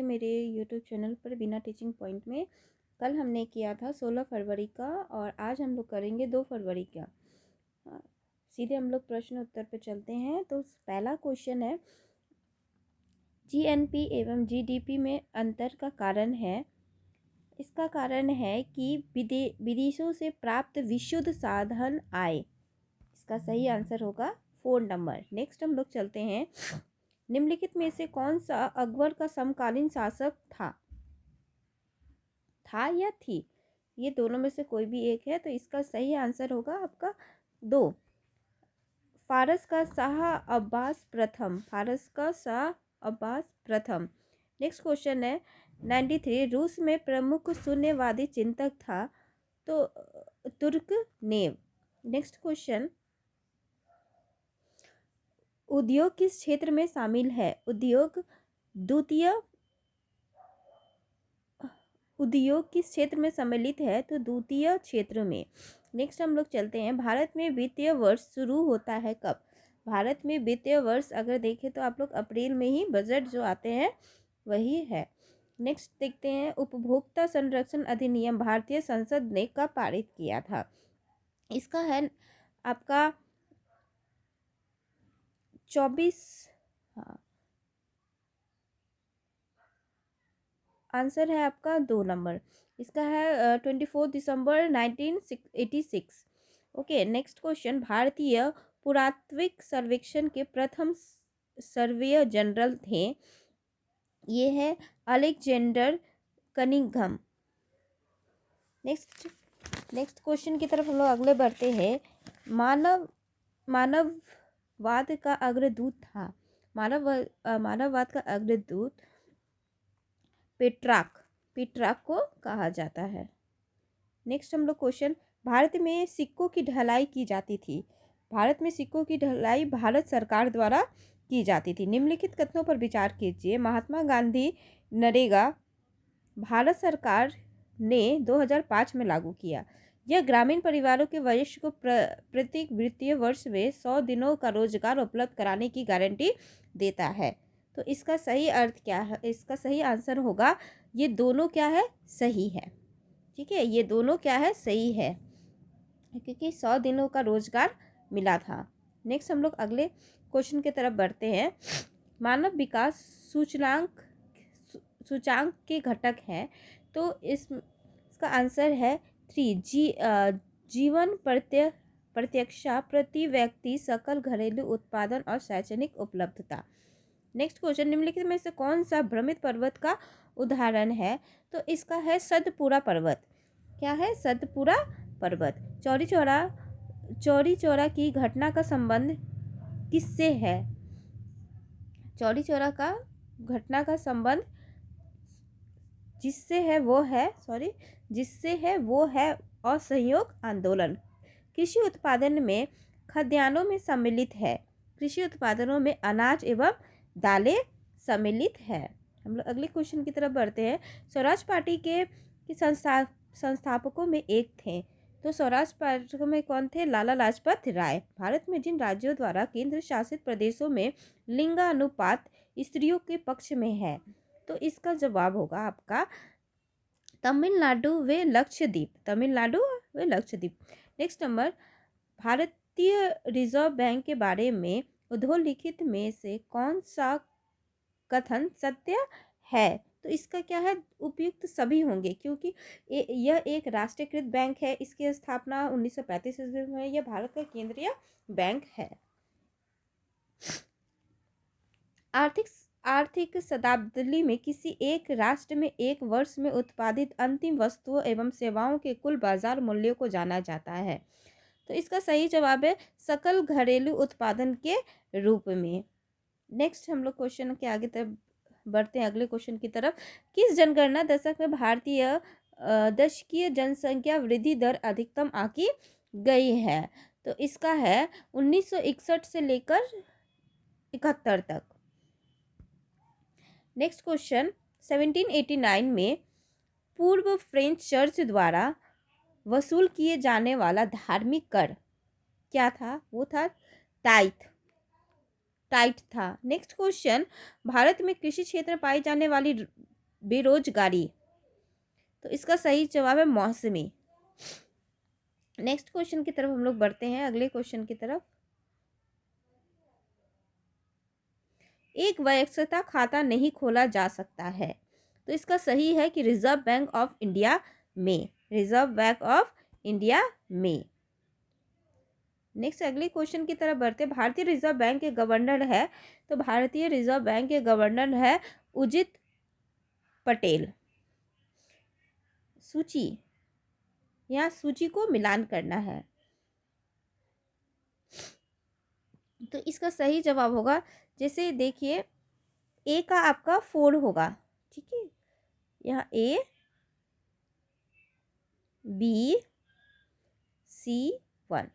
मेरे YouTube channel पर बिना टीचिंग पॉइंट में कल हमने किया था 16 फरवरी का और आज हम लोग करेंगे 2 फरवरी का। सीधे हम लोग प्रश्न उत्तर पे चलते हैं। तो पहला क्वेश्चन है, जीएनपी एवं जीडीपी में अंतर का कारण है। इसका कारण है कि विदेशों से प्राप्त विशुद्ध साधन आय। इसका सही आंसर होगा 4 नंबर। नेक्स्ट हम लोग चलते हैं, निम्नलिखित में से कौन सा अकबर का समकालीन शासक था या थी? ये दोनों में से कोई भी एक है, तो इसका सही आंसर होगा आपका 2, फारस का शाह अब्बास प्रथम। नेक्स्ट क्वेश्चन है 93, रूस में प्रमुख शून्यवादी चिंतक था तो तुर्गनेव। नेक्स्ट क्वेश्चन, उद्योग किस क्षेत्र में शामिल है? उद्योग किस क्षेत्र में सम्मिलित है? तो द्वितीय क्षेत्र में। नेक्स्ट हम लोग चलते हैं, भारत में वित्तीय वर्ष शुरू होता है कब? भारत में वित्तीय वर्ष अगर देखें तो आप लोग अप्रैल में ही बजट जो आते हैं वही है। नेक्स्ट देखते हैं, उपभोक्ता संरक्षण अधिनियम भारतीय संसद ने कब पारित किया था? इसका है आपका 24, हाँ आंसर है आपका 2 नंबर। इसका है 24 दिसंबर 1986। ओके, नेक्स्ट क्वेश्चन, भारतीय पुरातात्विक सर्वेक्षण के प्रथम सर्वेयर जनरल थे। ये है अलेक्जेंडर कनिंघम। नेक्स्ट क्वेश्चन की तरफ हम लोग अगले बढ़ते हैं, मानववाद का अग्रदूत था। मानववाद का अग्रदूत पेट्राक को कहा जाता है। नेक्स्ट हम लोग क्वेश्चन, भारत में सिक्कों की ढलाई की जाती थी। भारत में सिक्कों की ढलाई भारत सरकार द्वारा की जाती थी। निम्नलिखित कथनों पर विचार कीजिए। महात्मा गांधी नरेगा भारत सरकार ने 2005 में लागू किया। यह ग्रामीण परिवारों के वयस्क को प्रत्येक वित्तीय वर्ष में 100 दिनों का रोजगार उपलब्ध कराने की गारंटी देता है। तो इसका सही अर्थ क्या है? इसका सही आंसर होगा, ये दोनों क्या है? सही है। ठीक है, ये दोनों क्या है? सही है, क्योंकि 100 दिनों का रोजगार मिला था। नेक्स्ट हम लोग अगले क्वेश्चन की तरफ बढ़ते हैं, मानव विकास सूचांक के घटक हैं, तो इसका आंसर है 3, जीवन प्रत्यक्षा, प्रति व्यक्ति सकल घरेलू उत्पादन और शैक्षणिक उपलब्धता। नेक्स्ट क्वेश्चन, निम्नलिखित में से कौन सा भ्रमित पर्वत का उदाहरण है? तो इसका है सतपुड़ा पर्वत। क्या है? सतपुड़ा पर्वत। चौरी चौरा की घटना का संबंध किससे है? चौरी चौरा का घटना का संबंध जिससे है वो है असहयोग आंदोलन। कृषि उत्पादन में खाद्यान्नों में सम्मिलित है। कृषि उत्पादनों में अनाज एवं दालें सम्मिलित है। हम लोग अगले क्वेश्चन की तरफ बढ़ते हैं, स्वराज पार्टी के संस्थापकों में एक थे, तो स्वराज पार्टी में कौन थे? लाला लाजपत राय। भारत में जिन राज्यों द्वारा केंद्र शासित प्रदेशों में लिंगानुपात स्त्रियों के पक्ष में है, तो इसका जवाब होगा आपका तमिलनाडु व लक्षद्वीप। नेक्स्ट नंबर, भारतीय रिजर्व बैंक के बारे में उद्धलिखित में से कौन सा कथन सत्य है? तो इसका क्या है? उपयुक्त सभी होंगे, क्योंकि यह एक राष्ट्रीयकृत बैंक है। इसकी स्थापना 1935 ईस्वी में। यह भारत का केंद्रीय बैंक है। आर्थिक शताब्दी में किसी एक राष्ट्र में एक वर्ष में उत्पादित अंतिम वस्तुओं एवं सेवाओं के कुल बाजार मूल्यों को जाना जाता है। तो इसका सही जवाब है सकल घरेलू उत्पादन के रूप में। नेक्स्ट हम लोग क्वेश्चन के आगे तरफ बढ़ते हैं, अगले क्वेश्चन की तरफ, किस जनगणना दशक में भारतीय दशकीय जनसंख्या वृद्धि दर अधिकतम आंकी गई है? तो इसका है 1961 से लेकर 71 तक। नेक्स्ट क्वेश्चन, 1789 में पूर्व फ्रेंच चर्च द्वारा वसूल किए जाने वाला धार्मिक कर क्या था? वो था टाइट था। नेक्स्ट क्वेश्चन, भारत में कृषि क्षेत्र में पाई जाने वाली बेरोजगारी, तो इसका सही जवाब है मौसमी। नेक्स्ट क्वेश्चन की तरफ हम लोग बढ़ते हैं, अगले क्वेश्चन की तरफ। एक वयस्कता खाता नहीं खोला जा सकता है, तो इसका सही है कि रिजर्व बैंक ऑफ इंडिया में, रिजर्व बैंक ऑफ इंडिया में। नेक्स्ट अगले क्वेश्चन की तरफ बढ़ते, भारतीय रिजर्व बैंक के गवर्नर है, तो भारतीय रिजर्व बैंक के गवर्नर है उर्जित पटेल। सूची, यहाँ सूची को मिलान करना है, तो इसका सही जवाब होगा, जैसे देखिए ए का आपका 4 होगा, ठीक है, यहाँ ए बी सी 1,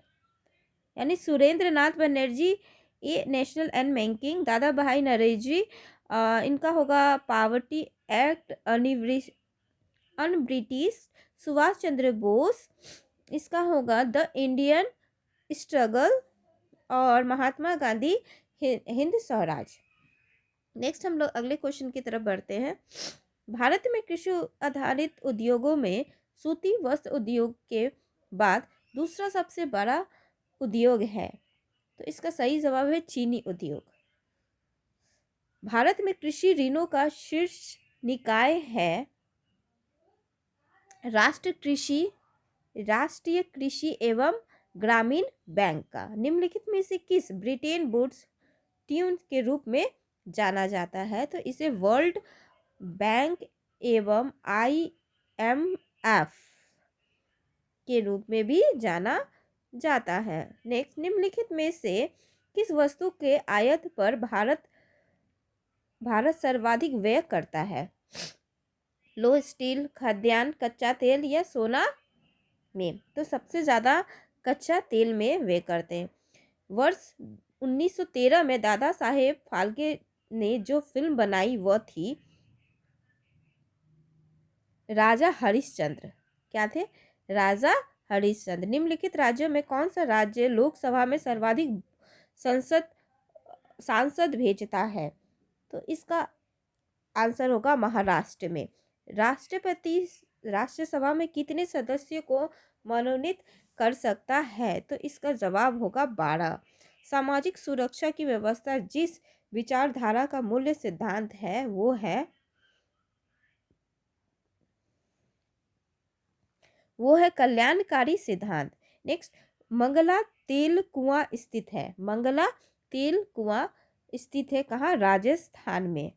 यानी Surendra Nath Banerjee a nation and banking, Dadabhai Naoroji इनका होगा poverty act, un British, Subhash Chandra Bose इसका होगा द इंडियन स्ट्रगल, और महात्मा गांधी हिंद स्वराज। नेक्स्ट हम लोग अगले क्वेश्चन की तरफ बढ़ते हैं। भारत में कृषि आधारित उद्योगों में सूती वस्त्र उद्योग के बाद दूसरा सबसे बड़ा उद्योग है, तो इसका सही जवाब है चीनी उद्योग। भारत में कृषि ऋणों का शीर्ष निकाय है राष्ट्रीय कृषि एवं ग्रामीण बैंक का। निम्नलिखित में से किस ब्रिटेन वुड्स ट्यून के रूप में जाना जाता है, तो इसे वर्ल्ड बैंक एवं IMF के रूप में भी जाना जाता है। नेक्स्ट, निम्नलिखित में से किस वस्तु के आयात पर भारत सर्वाधिक व्यय करता है, लोह, स्टील, खाद्यान्न, कच्चा तेल या सोना में, तो सबसे ज़्यादा कच्चा तेल में व्यय करते हैं। वर्ष 1913 में दादा साहेब फाल्के ने जो फिल्म बनाई वह थी राजा हरिश्चंद्र। क्या थे? राजा हरिश्चंद्र। निम्नलिखित राज्यों में कौन सा राज्य लोकसभा में सर्वाधिक सांसद भेजता है, तो इसका आंसर होगा महाराष्ट्र में। राष्ट्रपति राज्यसभा में कितने सदस्यों को मनोनीत कर सकता है, तो इसका जवाब होगा 12। सामाजिक सुरक्षा की व्यवस्था जिस विचारधारा का मूल्य सिद्धांत है वो है कल्याणकारी सिद्धांत। नेक्स्ट, मंगला तेल कुआं स्थित है, मंगला तेल कुआं स्थित है कहाँ? राजस्थान में।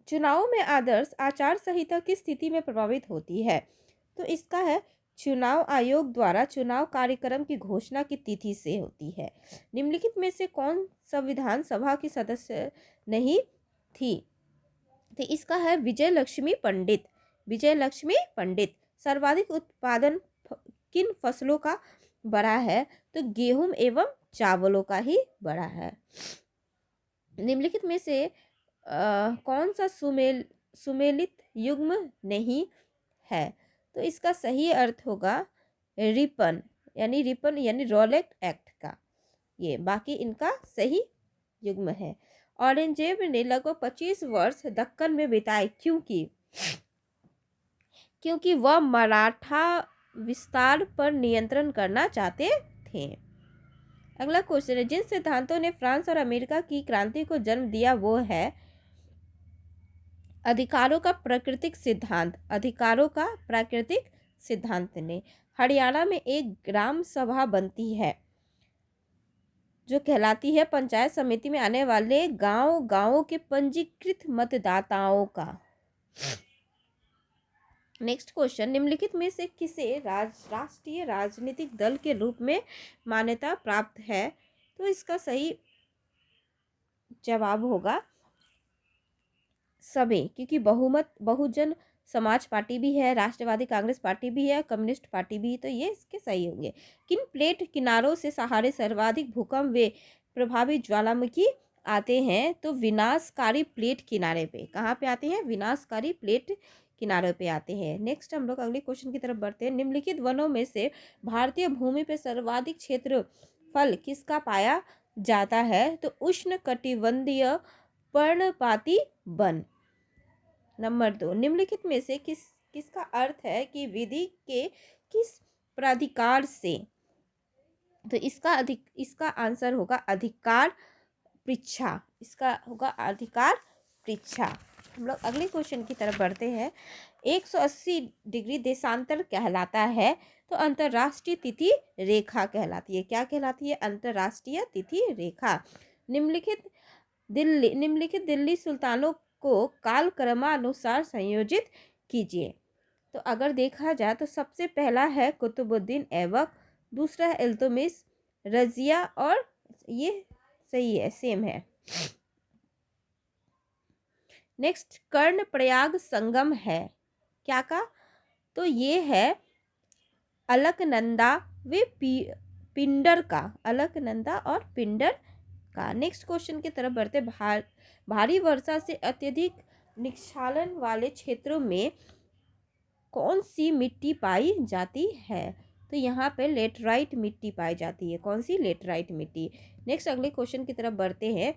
चुनाव में आदर्श आचार संहिता किस स्थिति में प्रभावित होती है, तो इसका है चुनाव आयोग द्वारा चुनाव कार्यक्रम की घोषणा की तिथि से होती है। निम्नलिखित में से कौन संविधान सभा की सदस्य नहीं थी, तो इसका है विजय लक्ष्मी पंडित। विजय लक्ष्मी पंडित। सर्वाधिक उत्पादन किन फसलों का बड़ा है, तो गेहूं एवं चावलों का ही बड़ा है। निम्नलिखित में से कौन सा सुमेलित युग्म नहीं है, तो इसका सही अर्थ होगा रिपन यानी रोलेट एक्ट का, ये बाकी इनका सही युग्म है। औरंगजेब ने लगभग 25 वर्ष दक्कन में बिताए, क्योंकि वह मराठा विस्तार पर नियंत्रण करना चाहते थे। अगला क्वेश्चन है, जिन सिद्धांतों ने फ्रांस और अमेरिका की क्रांति को जन्म दिया वो है अधिकारों का प्राकृतिक सिद्धांत। अधिकारों का प्राकृतिक सिद्धांत ने हरियाणा में एक ग्राम सभा बनती है जो कहलाती है पंचायत समिति में आने वाले गांव के पंजीकृत मतदाताओं का। नेक्स्ट क्वेश्चन, निम्नलिखित में से किसे राष्ट्रीय राजनीतिक दल के रूप में मान्यता प्राप्त है, तो इसका सही जवाब होगा सभी, क्योंकि बहुजन समाज पार्टी भी है, राष्ट्रवादी कांग्रेस पार्टी भी है, कम्युनिस्ट पार्टी भी है, तो ये इसके सही होंगे। किन प्लेट किनारों से सहारे सर्वाधिक भूकंप वे प्रभावित ज्वालामुखी आते हैं, तो विनाशकारी प्लेट किनारे पे। कहाँ पे आते हैं? विनाशकारी प्लेट किनारों पे आते हैं। नेक्स्ट हम लोग अगले क्वेश्चन की तरफ बढ़ते हैं। निम्नलिखित वनों में से भारतीय भूमि पे सर्वाधिक क्षेत्र फल किसका पाया जाता है? तो उष्ण कटिबंधीय पर्णपाती वन। नंबर 2, निम्नलिखित में से किसका अर्थ है कि विधि के किस प्राधिकार से? तो इसका आंसर होगा अधिकार परीक्षा। इसका होगा अधिकार परीक्षा। हम लोग अगले क्वेश्चन की तरफ बढ़ते हैं। 180 डिग्री देशांतर कहलाता है तो अंतर्राष्ट्रीय तिथि रेखा कहलाती है। क्या कहलाती है? अंतर्राष्ट्रीय तिथि रेखा। निम्नलिखित दिल्ली सुल्तानों को कालक्रमानुसार संयोजित कीजिए। तो अगर देखा जाए तो सबसे पहला है कुतुबुद्दीन ऐबक, दूसरा है इल्तुतमिश, रजिया, और ये सही है, सेम है। नेक्स्ट कर्ण प्रयाग संगम है क्या का? तो ये है अलकनंदा व पिंडर का। अलकनंदा और पिंडर का। नेक्स्ट क्वेश्चन की तरफ बढ़ते। भारी वर्षा से अत्यधिक निस्खलन वाले क्षेत्रों में कौन सी मिट्टी पाई जाती है? तो यहाँ पे लेटराइट मिट्टी पाई जाती है। कौन सी? लेटराइट मिट्टी। नेक्स्ट अगले क्वेश्चन की तरफ बढ़ते हैं।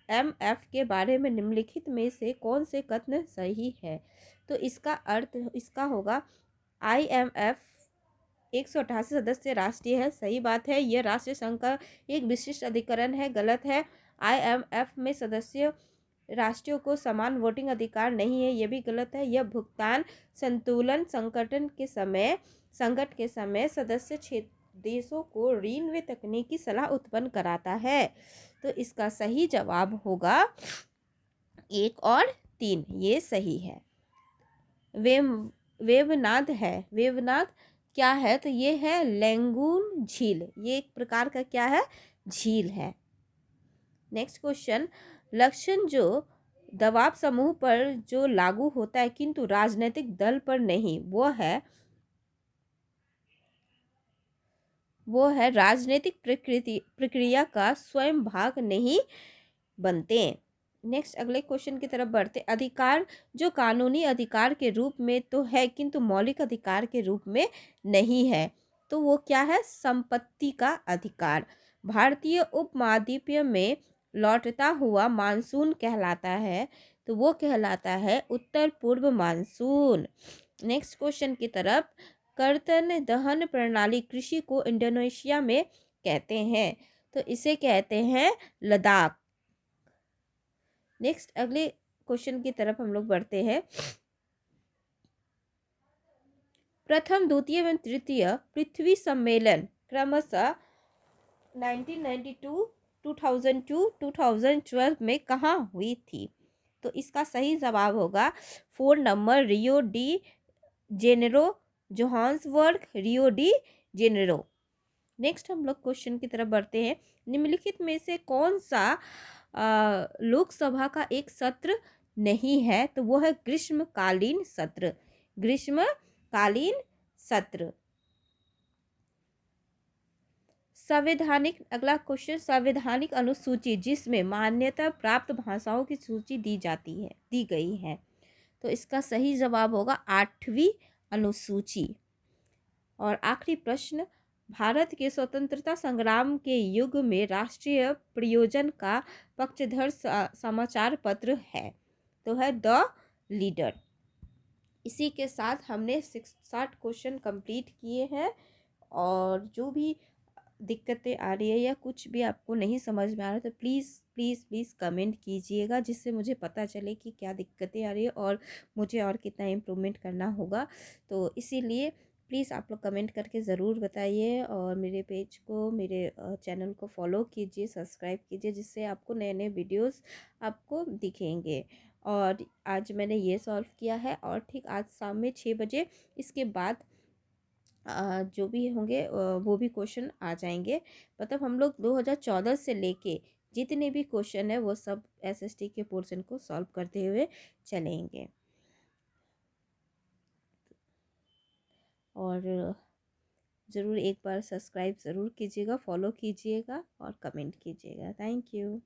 IMF के बारे में निम्नलिखित में से कौन से कथन सही है? तो इसका अर्थ इसका होगा IMF 188 सदस्य राष्ट्रीय है। सही बात है। यह राष्ट्रीय संघ का एक विशिष्ट अधिकरण है। गलत है। IMF में सदस्य राष्ट्रों को समान वोटिंग अधिकार नहीं है। यह भी गलत है। यह भुगतान संतुलन संकट के समय सदस्य क्षेत्र देशों को ऋण व तकनीकी सलाह उत्पन्न कराता है। तो इसका सही जवाब होगा 1 और 3। ये सही है। वेवनाद है। वेवनाद क्या है? तो ये है लैंगून झील। ये एक प्रकार का क्या है? झील है। Next question. लक्षण जो दबाव समूह पर जो लागू होता है किंतु राजनीतिक दल पर नहीं, वो है राजनीतिक प्रक्रिया का स्वयं भाग नहीं बनते। नेक्स्ट अगले क्वेश्चन की तरफ बढ़ते। अधिकार जो कानूनी अधिकार के रूप में तो है किंतु मौलिक अधिकार के रूप में नहीं है, तो वो क्या है? संपत्ति का अधिकार। भारतीय उपमहाद्वीप में लौटता हुआ मानसून कहलाता है, तो वो कहलाता है उत्तर पूर्व मानसून। नेक्स्ट क्वेश्चन की तरफ। कर्तन दहन प्रणाली कृषि को इंडोनेशिया में कहते हैं, तो इसे कहते हैं लद्दाख। नेक्स्ट अगले क्वेश्चन की तरफ हम लोग बढ़ते हैं। प्रथम, द्वितीय एवं तृतीय पृथ्वी सम्मेलन क्रमशः 1992, 2002, 2012 में कहाँ हुई थी? तो इसका सही जवाब होगा 4 number, Rio de Janeiro, Johannesburg, Rio de Janeiro. Next हम लोग क्वेश्चन की तरफ बढ़ते हैं। निम्नलिखित में से कौन सा लोकसभा का एक सत्र नहीं है? तो वो है ग्रीष्मकालीन सत्र। ग्रीष्मकालीन सत्र। संवैधानिक अगला क्वेश्चन। संवैधानिक अनुसूची जिसमें मान्यता प्राप्त भाषाओं की सूची दी गई है, तो इसका सही जवाब होगा 8वीं अनुसूची। और आखिरी प्रश्न। भारत के स्वतंत्रता संग्राम के युग में राष्ट्रीय प्रयोजन का पक्षधर समाचार पत्र है, तो है द लीडर। इसी के साथ हमने 60 क्वेश्चन कंप्लीट किए हैं। और जो भी दिक्कतें आ रही है या कुछ भी आपको नहीं समझ में आ रहा है तो प्लीज़ प्लीज़ प्लीज़ कमेंट कीजिएगा, जिससे मुझे पता चले कि क्या दिक्कतें आ रही है और मुझे और कितना इम्प्रूवमेंट करना होगा। तो इसीलिए प्लीज़ आप लोग कमेंट करके ज़रूर बताइए, और मेरे पेज को, मेरे चैनल को फॉलो कीजिए, सब्सक्राइब कीजिए, जिससे आपको नए नए वीडियोस आपको दिखेंगे। और आज मैंने ये सॉल्व किया है, और ठीक आज शाम में 6 बजे इसके बाद जो भी होंगे वो भी क्वेश्चन आ जाएंगे। मतलब हम लोग 2014 से लेके जितने भी क्वेश्चन है वो सब SST के पोर्शन को सॉल्व करते हुए चलेंगे। और ज़रूर एक बार सब्सक्राइब ज़रूर कीजिएगा, फॉलो कीजिएगा और कमेंट कीजिएगा। Thank you.